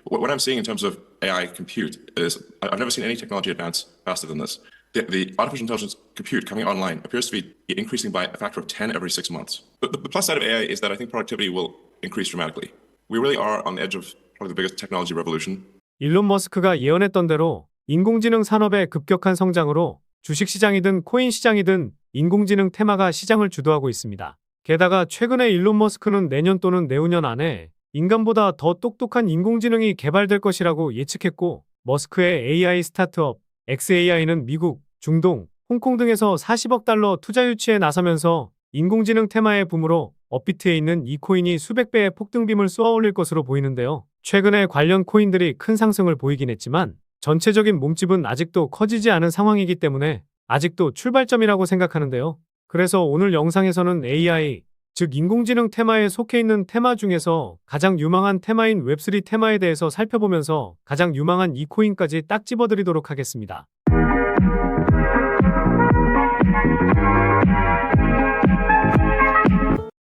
What I'm seeing in terms of AI compute is I've never seen any technology advance faster than this. The artificial intelligence compute coming online appears to be increasing by a factor of 10 every 6 months. But the plus side of AI is that I think productivity will increase dramatically. We really are on the edge of probably the biggest technology revolution. 일론 머스크가 예언했던 대로 인공지능 산업의 급격한 성장으로 주식시장이든 코인 시장이든 인공지능 테마가 시장을 주도하고 있습니다. 게다가 최근에 일론 머스크는 내년 또는 내후년 안에 인간보다 더 똑똑한 인공지능이 개발될 것이라고 예측했고, 머스크의 AI 스타트업 XAI는 미국, 중동, 홍콩 등에서 40억 달러 투자 유치에 나서면서 인공지능 테마의 붐으로 업비트에 있는 이 코인이 수백 배의 폭등빔을 쏘아올릴 것으로 보이는데요. 최근에 관련 코인들이 큰 상승을 보이긴 했지만 전체적인 몸집은 아직도 커지지 않은 상황이기 때문에 아직도 출발점이라고 생각하는데요. 그래서 오늘 영상에서는 AI, 즉 인공지능 테마에 속해 있는 테마 중에서 가장 유망한 테마인 웹3 테마에 대해서 살펴보면서 가장 유망한 이 코인까지 딱 집어드리도록 하겠습니다.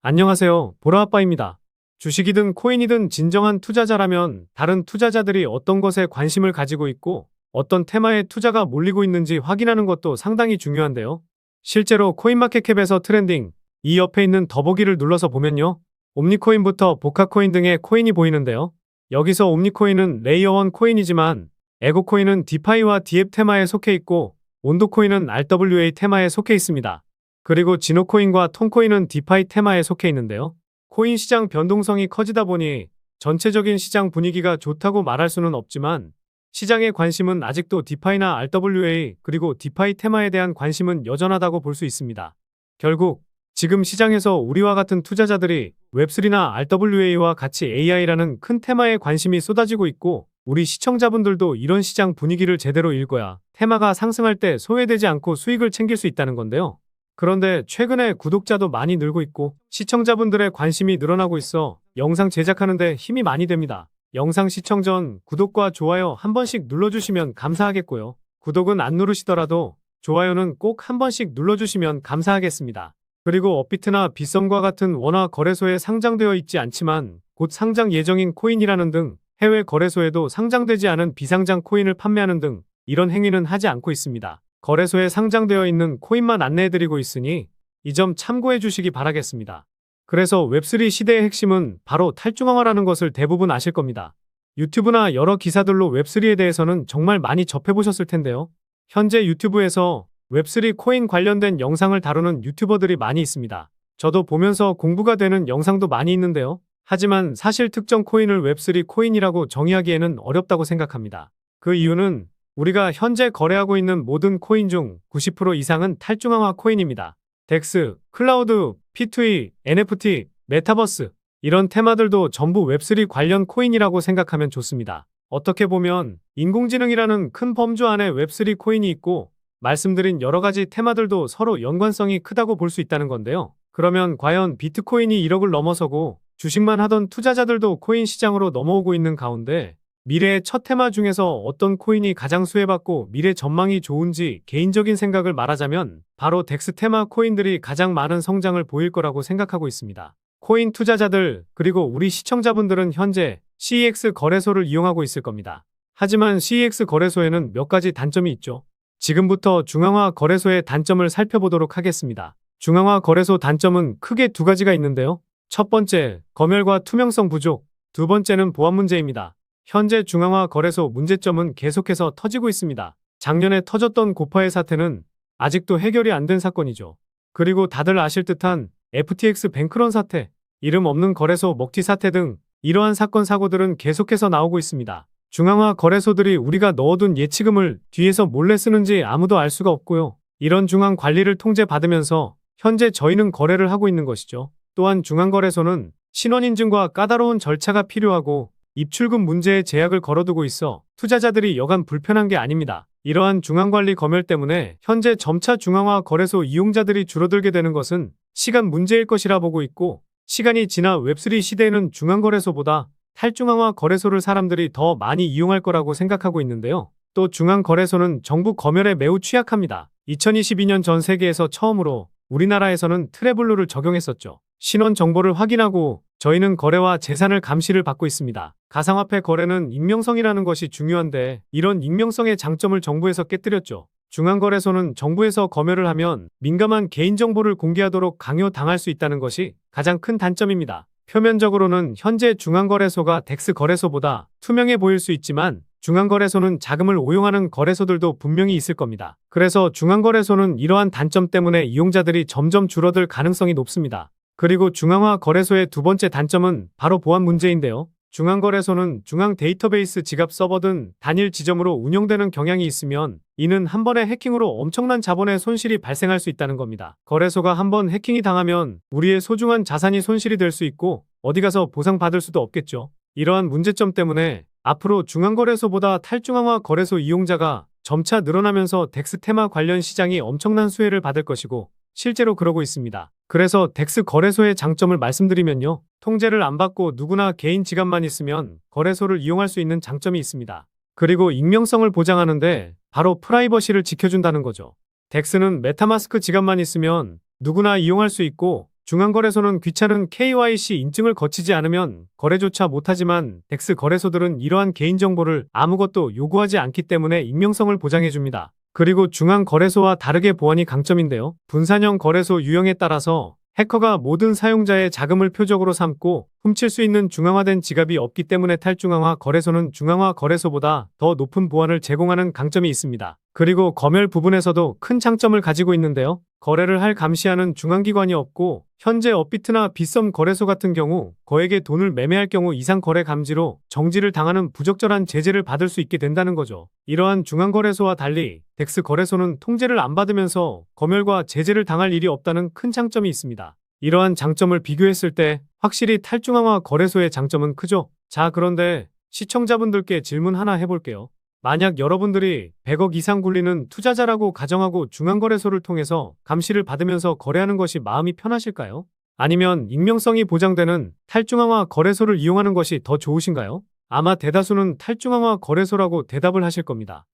안녕하세요, 보라아빠입니다. 주식이든 코인이든 진정한 투자자라면 다른 투자자들이 어떤 것에 관심을 가지고 있고 어떤 테마에 투자가 몰리고 있는지 확인하는 것도 상당히 중요한데요. 실제로 코인마켓캡에서 트렌딩, 이 옆에 있는 더보기를 눌러서 보면요. 옴니코인부터 보카코인 등의 코인이 보이는데요. 여기서 옴니코인은 레이어 1 코인이지만 에고코인은 디파이와 디앱 테마에 속해 있고 온도코인은 RWA 테마에 속해 있습니다. 그리고 지노코인과 톤코인은 디파이 테마에 속해 있는데요. 코인 시장 변동성이 커지다 보니 전체적인 시장 분위기가 좋다고 말할 수는 없지만 시장의 관심은 아직도 디파이나 RWA 그리고 디파이 테마에 대한 관심은 여전하다고 볼 수 있습니다. 결국 지금 시장에서 우리와 같은 투자자들이 웹3나 RWA와 같이 AI라는 큰 테마에 관심이 쏟아지고 있고 우리 시청자분들도 이런 시장 분위기를 제대로 읽어야 테마가 상승할 때 소외되지 않고 수익을 챙길 수 있다는 건데요. 그런데 최근에 구독자도 많이 늘고 있고 시청자분들의 관심이 늘어나고 있어 영상 제작하는데 힘이 많이 됩니다. 영상 시청 전 구독과 좋아요 한 번씩 눌러주시면 감사하겠고요. 구독은 안 누르시더라도 좋아요는 꼭 한 번씩 눌러주시면 감사하겠습니다. 그리고 업비트나 빗썸과 같은 원화 거래소에 상장되어 있지 않지만 곧 상장 예정인 코인이라는 등 해외 거래소에도 상장되지 않은 비상장 코인을 판매하는 등 이런 행위는 하지 않고 있습니다. 거래소에 상장되어 있는 코인만 안내해드리고 있으니 이 점 참고해 주시기 바라겠습니다. 그래서 웹3 시대의 핵심은 바로 탈중앙화라는 것을 대부분 아실 겁니다. 유튜브나 여러 기사들로 웹3에 대해서는 정말 많이 접해보셨을 텐데요. 현재 유튜브에서 웹3 코인 관련된 영상을 다루는 유튜버들이 많이 있습니다. 저도 보면서 공부가 되는 영상도 많이 있는데요. 하지만 사실 특정 코인을 웹3 코인이라고 정의하기에는 어렵다고 생각합니다. 그 이유는 우리가 현재 거래하고 있는 모든 코인 중 90% 이상은 탈중앙화 코인입니다. 덱스, 클라우드, P2E, NFT, 메타버스 이런 테마들도 전부 웹3 관련 코인이라고 생각하면 좋습니다. 어떻게 보면 인공지능이라는 큰 범주 안에 웹3 코인이 있고 말씀드린 여러 가지 테마들도 서로 연관성이 크다고 볼 수 있다는 건데요. 그러면 과연 비트코인이 1억을 넘어서고 주식만 하던 투자자들도 코인 시장으로 넘어오고 있는 가운데 미래의 첫 테마 중에서 어떤 코인이 가장 수혜받고 미래 전망이 좋은지 개인적인 생각을 말하자면 바로 덱스 테마 코인들이 가장 많은 성장을 보일 거라고 생각하고 있습니다. 코인 투자자들 그리고 우리 시청자분들은 현재 CEX 거래소를 이용하고 있을 겁니다. 하지만 CEX 거래소에는 몇 가지 단점이 있죠. 지금부터 중앙화 거래소의 단점을 살펴보도록 하겠습니다. 중앙화 거래소 단점은 크게 두 가지가 있는데요. 첫 번째, 검열과 투명성 부족. 두 번째는 보안 문제입니다. 현재 중앙화 거래소 문제점은 계속해서 터지고 있습니다. 작년에 터졌던 고파의 사태는 아직도 해결이 안 된 사건이죠. 그리고 다들 아실 듯한 FTX 뱅크런 사태, 이름 없는 거래소 먹튀 사태 등 이러한 사건 사고들은 계속해서 나오고 있습니다. 중앙화 거래소들이 우리가 넣어둔 예치금을 뒤에서 몰래 쓰는지 아무도 알 수가 없고요. 이런 중앙 관리를 통제받으면서 현재 저희는 거래를 하고 있는 것이죠. 또한 중앙거래소는 신원인증과 까다로운 절차가 필요하고 입출금 문제에 제약을 걸어두고 있어 투자자들이 여간 불편한 게 아닙니다. 이러한 중앙관리 검열 때문에 현재 점차 중앙화 거래소 이용자들이 줄어들게 되는 것은 시간 문제일 것이라 보고 있고 시간이 지나 웹3 시대에는 중앙거래소보다 탈중앙화 거래소를 사람들이 더 많이 이용할 거라고 생각하고 있는데요. 또 중앙거래소는 정부 검열에 매우 취약합니다. 2022년 전 세계에서 처음으로 우리나라에서는 트래블루를 적용했었죠. 신원 정보를 확인하고 저희는 거래와 재산을 감시를 받고 있습니다. 가상화폐 거래는 익명성이라는 것이 중요한데 이런 익명성의 장점을 정부에서 깨뜨렸죠. 중앙거래소는 정부에서 검열을 하면 민감한 개인정보를 공개하도록 강요당할 수 있다는 것이 가장 큰 단점입니다. 표면적으로는 현재 중앙거래소가 덱스 거래소보다 투명해 보일 수 있지만 중앙거래소는 자금을 오용하는 거래소들도 분명히 있을 겁니다. 그래서 중앙거래소는 이러한 단점 때문에 이용자들이 점점 줄어들 가능성이 높습니다. 그리고 중앙화 거래소의 두 번째 단점은 바로 보안 문제인데요. 중앙거래소는 중앙 데이터베이스 지갑 서버 등 단일 지점으로 운영되는 경향이 있으면 이는 한 번의 해킹으로 엄청난 자본의 손실이 발생할 수 있다는 겁니다. 거래소가 한 번 해킹이 당하면 우리의 소중한 자산이 손실이 될 수 있고 어디 가서 보상받을 수도 없겠죠. 이러한 문제점 때문에 앞으로 중앙거래소보다 탈중앙화 거래소 이용자가 점차 늘어나면서 덱스 테마 관련 시장이 엄청난 수혜를 받을 것이고 실제로 그러고 있습니다. 그래서 덱스 거래소의 장점을 말씀드리면요. 통제를 안 받고 누구나 개인 지갑만 있으면 거래소를 이용할 수 있는 장점이 있습니다. 그리고 익명성을 보장하는데 바로 프라이버시를 지켜준다는 거죠. 덱스는 메타마스크 지갑만 있으면 누구나 이용할 수 있고 중앙거래소는 귀찮은 KYC 인증을 거치지 않으면 거래조차 못하지만 덱스 거래소들은 이러한 개인정보를 아무것도 요구하지 않기 때문에 익명성을 보장해줍니다. 그리고 중앙거래소와 다르게 보안이 강점인데요. 분산형 거래소 유형에 따라서 해커가 모든 사용자의 자금을 표적으로 삼고 훔칠 수 있는 중앙화된 지갑이 없기 때문에 탈중앙화 거래소는 중앙화 거래소보다 더 높은 보안을 제공하는 강점이 있습니다. 그리고 검열 부분에서도 큰 장점을 가지고 있는데요. 거래를 할 감시하는 중앙기관이 없고 현재 업비트나 빗썸 거래소 같은 경우 거액의 돈을 매매할 경우 이상 거래 감지로 정지를 당하는 부적절한 제재를 받을 수 있게 된다는 거죠. 이러한 중앙거래소와 달리 덱스 거래소는 통제를 안 받으면서 검열과 제재를 당할 일이 없다는 큰 장점이 있습니다. 이러한 장점을 비교했을 때 확실히 탈중앙화 거래소의 장점은 크죠. 자, 그런데 시청자분들께 질문 하나 해볼게요. 만약 여러분들이 100억 이상 굴리는 투자자라고 가정하고 중앙거래소를 통해서 감시를 받으면서 거래하는 것이 마음이 편하실까요? 아니면 익명성이 보장되는 탈중앙화 거래소를 이용하는 것이 더 좋으신가요? 아마 대다수는 탈중앙화 거래소라고 대답을 하실 겁니다.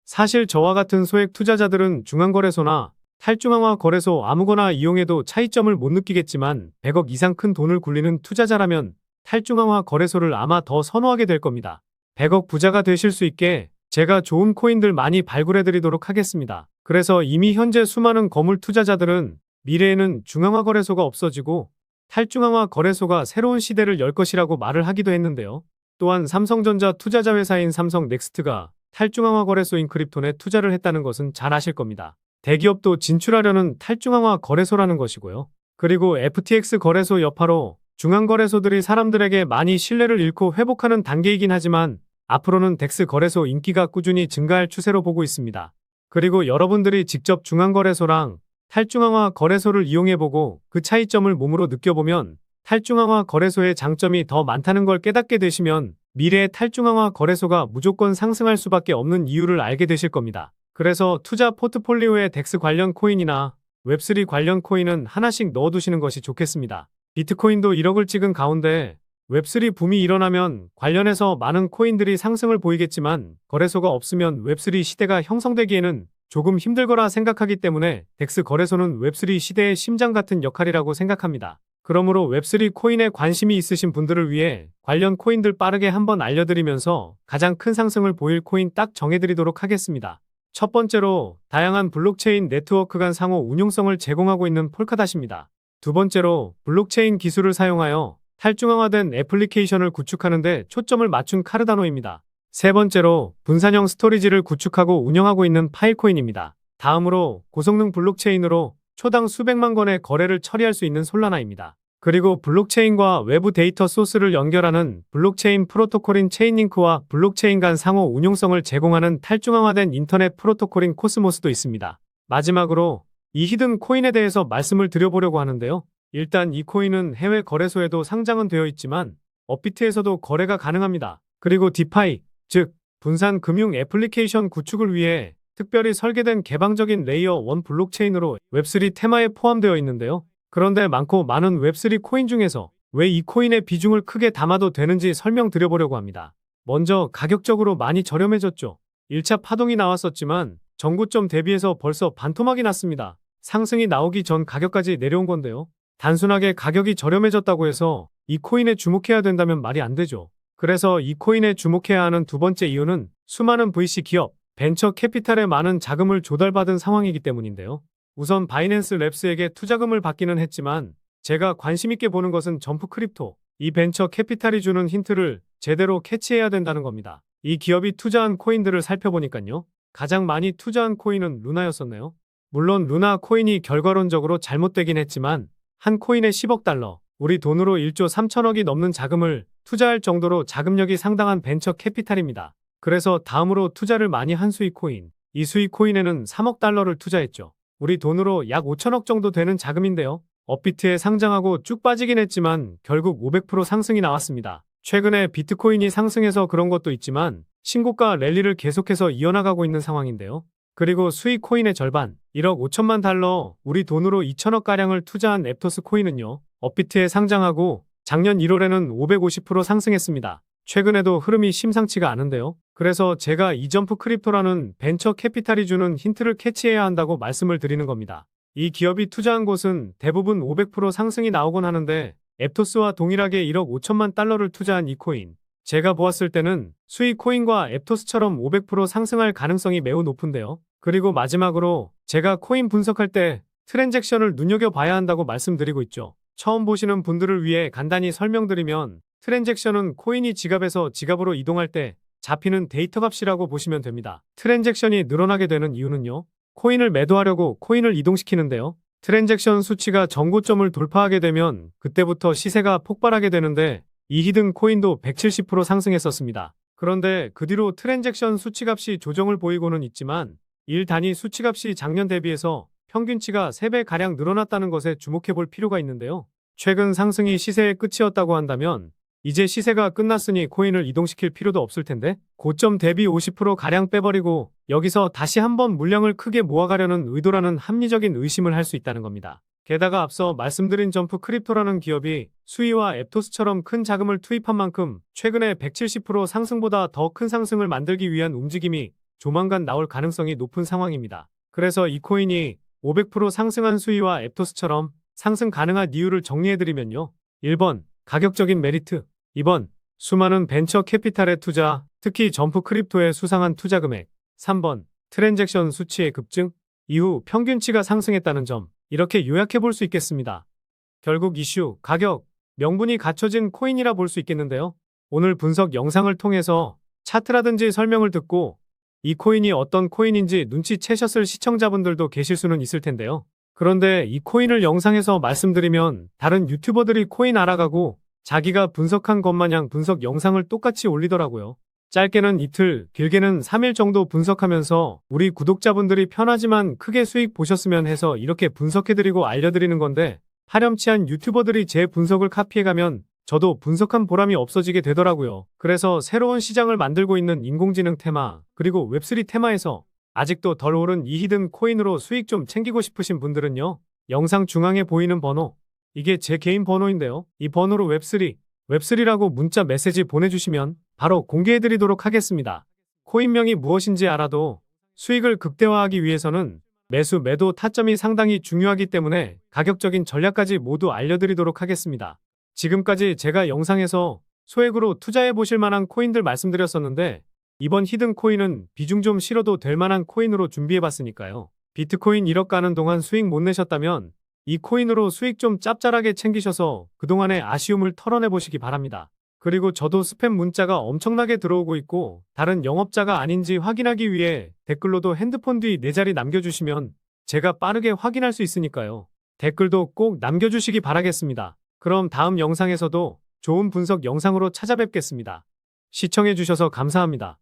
사실 저와 같은 소액 투자자들은 중앙거래소나 탈중앙화 거래소 아무거나 이용해도 차이점을 못 느끼겠지만 100억 이상 큰 돈을 굴리는 투자자라면 탈중앙화 거래소를 아마 더 선호하게 될 겁니다. 100억 부자가 되실 수 있게 제가 좋은 코인들 많이 발굴해드리도록 하겠습니다. 그래서 이미 현재 수많은 거물 투자자들은 미래에는 중앙화 거래소가 없어지고 탈중앙화 거래소가 새로운 시대를 열 것이라고 말을 하기도 했는데요. 또한 삼성전자 투자자 회사인 삼성넥스트가 탈중앙화 거래소인 크립톤에 투자를 했다는 것은 잘 아실 겁니다. 대기업도 진출하려는 탈중앙화 거래소라는 것이고요. 그리고 FTX 거래소 여파로 중앙거래소들이 사람들에게 많이 신뢰를 잃고 회복하는 단계이긴 하지만 앞으로는 덱스 거래소 인기가 꾸준히 증가할 추세로 보고 있습니다. 그리고 여러분들이 직접 중앙거래소랑 탈중앙화 거래소를 이용해보고 그 차이점을 몸으로 느껴보면 탈중앙화 거래소의 장점이 더 많다는 걸 깨닫게 되시면 미래의 탈중앙화 거래소가 무조건 상승할 수밖에 없는 이유를 알게 되실 겁니다. 그래서 투자 포트폴리오에 덱스 관련 코인이나 웹3 관련 코인은 하나씩 넣어두시는 것이 좋겠습니다. 비트코인도 1억을 찍은 가운데 웹3 붐이 일어나면 관련해서 많은 코인들이 상승을 보이겠지만 거래소가 없으면 웹3 시대가 형성되기에는 조금 힘들 거라 생각하기 때문에 덱스 거래소는 웹3 시대의 심장 같은 역할이라고 생각합니다. 그러므로 웹3 코인에 관심이 있으신 분들을 위해 관련 코인들 빠르게 한번 알려드리면서 가장 큰 상승을 보일 코인 딱 정해드리도록 하겠습니다. 첫 번째로 다양한 블록체인 네트워크 간 상호 운용성을 제공하고 있는 폴카닷입니다. 두 번째로 블록체인 기술을 사용하여 탈중앙화된 애플리케이션을 구축하는 데 초점을 맞춘 카르다노입니다. 세 번째로 분산형 스토리지를 구축하고 운영하고 있는 파일코인입니다. 다음으로 고성능 블록체인으로 초당 수백만 건의 거래를 처리할 수 있는 솔라나입니다. 그리고 블록체인과 외부 데이터 소스를 연결하는 블록체인 프로토콜인 체인링크와 블록체인 간 상호 운용성을 제공하는 탈중앙화된 인터넷 프로토콜인 코스모스도 있습니다. 마지막으로 이 히든 코인에 대해서 말씀을 드려보려고 하는데요. 일단 이 코인은 해외 거래소에도 상장은 되어 있지만 업비트에서도 거래가 가능합니다. 그리고 디파이, 즉 분산 금융 애플리케이션 구축을 위해 특별히 설계된 개방적인 레이어 1 블록체인으로 웹3 테마에 포함되어 있는데요. 그런데 많고 많은 웹3 코인 중에서 왜 이 코인의 비중을 크게 담아도 되는지 설명드려보려고 합니다. 먼저 가격적으로 많이 저렴해졌죠. 1차 파동이 나왔었지만 전고점 대비해서 벌써 반토막이 났습니다. 상승이 나오기 전 가격까지 내려온 건데요. 단순하게 가격이 저렴해졌다고 해서 이 코인에 주목해야 된다면 말이 안 되죠. 그래서 이 코인에 주목해야 하는 두 번째 이유는 수많은 VC 기업, 벤처 캐피탈에 많은 자금을 조달받은 상황이기 때문인데요. 우선 바이낸스 랩스에게 투자금을 받기는 했지만 제가 관심 있게 보는 것은 점프 크립토. 이 벤처 캐피탈이 주는 힌트를 제대로 캐치해야 된다는 겁니다. 이 기업이 투자한 코인들을 살펴보니까요. 가장 많이 투자한 코인은 루나였었네요. 물론 루나 코인이 결과론적으로 잘못되긴 했지만 한 코인에 10억 달러, 우리 돈으로 1조 3천억이 넘는 자금을 투자할 정도로 자금력이 상당한 벤처 캐피탈입니다. 그래서 다음으로 투자를 많이 한 수익 코인, 이 수익 코인에는 3억 달러를 투자했죠. 우리 돈으로 약 5천억 정도 되는 자금인데요. 업비트에 상장하고 쭉 빠지긴 했지만 결국 500% 상승이 나왔습니다. 최근에 비트코인이 상승해서 그런 것도 있지만 신고가 랠리를 계속해서 이어나가고 있는 상황인데요. 그리고 수익 코인의 절반, 1억 5천만 달러, 우리 돈으로 2천억가량을 투자한 앱토스 코인은요. 업비트에 상장하고 작년 1월에는 550% 상승했습니다. 최근에도 흐름이 심상치가 않은데요. 그래서 제가 이점프 크립토라는 벤처 캐피탈이 주는 힌트를 캐치해야 한다고 말씀을 드리는 겁니다. 이 기업이 투자한 곳은 대부분 500% 상승이 나오곤 하는데 앱토스와 동일하게 1억 5천만 달러를 투자한 이 코인. 제가 보았을 때는 수익 코인과 앱토스처럼 500% 상승할 가능성이 매우 높은데요. 그리고 마지막으로 제가 코인 분석할 때 트랜잭션을 눈여겨봐야 한다고 말씀드리고 있죠. 처음 보시는 분들을 위해 간단히 설명드리면 트랜잭션은 코인이 지갑에서 지갑으로 이동할 때 잡히는 데이터 값이라고 보시면 됩니다. 트랜잭션이 늘어나게 되는 이유는요. 코인을 매도하려고 코인을 이동시키는데요. 트랜잭션 수치가 전고점을 돌파하게 되면 그때부터 시세가 폭발하게 되는데 이 히든 코인도 170% 상승했었습니다. 그런데 그 뒤로 트랜잭션 수치값이 조정을 보이고는 있지만 일 단위 수치값이 작년 대비해서 평균치가 3배가량 늘어났다는 것에 주목해 볼 필요가 있는데요. 최근 상승이 시세의 끝이었다고 한다면 이제 시세가 끝났으니 코인을 이동시킬 필요도 없을 텐데 고점 대비 50%가량 빼버리고 여기서 다시 한번 물량을 크게 모아가려는 의도라는 합리적인 의심을 할 수 있다는 겁니다. 게다가 앞서 말씀드린 점프 크립토라는 기업이 수이와 앱토스처럼 큰 자금을 투입한 만큼 최근에 170% 상승보다 더 큰 상승을 만들기 위한 움직임이 조만간 나올 가능성이 높은 상황입니다. 그래서 이 코인이 500% 상승한 수이와 앱토스처럼 상승 가능한 이유를 정리해드리면요. 1번, 가격적인 메리트. 2번, 수많은 벤처 캐피탈의 투자, 특히 점프 크립토의 수상한 투자 금액. 3번, 트랜잭션 수치의 급증, 이후 평균치가 상승했다는 점. 이렇게 요약해 볼 수 있겠습니다. 결국 이슈, 가격, 명분이 갖춰진 코인이라 볼 수 있겠는데요. 오늘 분석 영상을 통해서 차트라든지 설명을 듣고 이 코인이 어떤 코인인지 눈치채셨을 시청자분들도 계실 수는 있을 텐데요. 그런데 이 코인을 영상에서 말씀드리면 다른 유튜버들이 코인 알아가고 자기가 분석한 것 마냥 분석 영상을 똑같이 올리더라고요. 짧게는 이틀, 길게는 3일 정도 분석하면서 우리 구독자분들이 편하지만 크게 수익 보셨으면 해서 이렇게 분석해드리고 알려드리는 건데 파렴치한 유튜버들이 제 분석을 카피해가면 저도 분석한 보람이 없어지게 되더라고요. 그래서 새로운 시장을 만들고 있는 인공지능 테마, 그리고 웹3 테마에서 아직도 덜 오른 이 히든 코인으로 수익 좀 챙기고 싶으신 분들은요. 영상 중앙에 보이는 번호, 이게 제 개인 번호인데요. 이 번호로 웹3라고 문자 메시지 보내주시면 바로 공개해드리도록 하겠습니다. 코인명이 무엇인지 알아도 수익을 극대화하기 위해서는 매수, 매도 타점이 상당히 중요하기 때문에 가격적인 전략까지 모두 알려드리도록 하겠습니다. 지금까지 제가 영상에서 소액으로 투자해 보실 만한 코인들 말씀드렸었는데 이번 히든 코인은 비중 좀 실어도 될 만한 코인으로 준비해 봤으니까요. 비트코인 1억 가는 동안 수익 못 내셨다면 이 코인으로 수익 좀 짭짤하게 챙기셔서 그동안의 아쉬움을 털어내 보시기 바랍니다. 그리고 저도 스팸 문자가 엄청나게 들어오고 있고 다른 영업자가 아닌지 확인하기 위해 댓글로도 핸드폰 뒤 4자리 남겨주시면 제가 빠르게 확인할 수 있으니까요. 댓글도 꼭 남겨주시기 바라겠습니다. 그럼 다음 영상에서도 좋은 분석 영상으로 찾아뵙겠습니다. 시청해주셔서 감사합니다.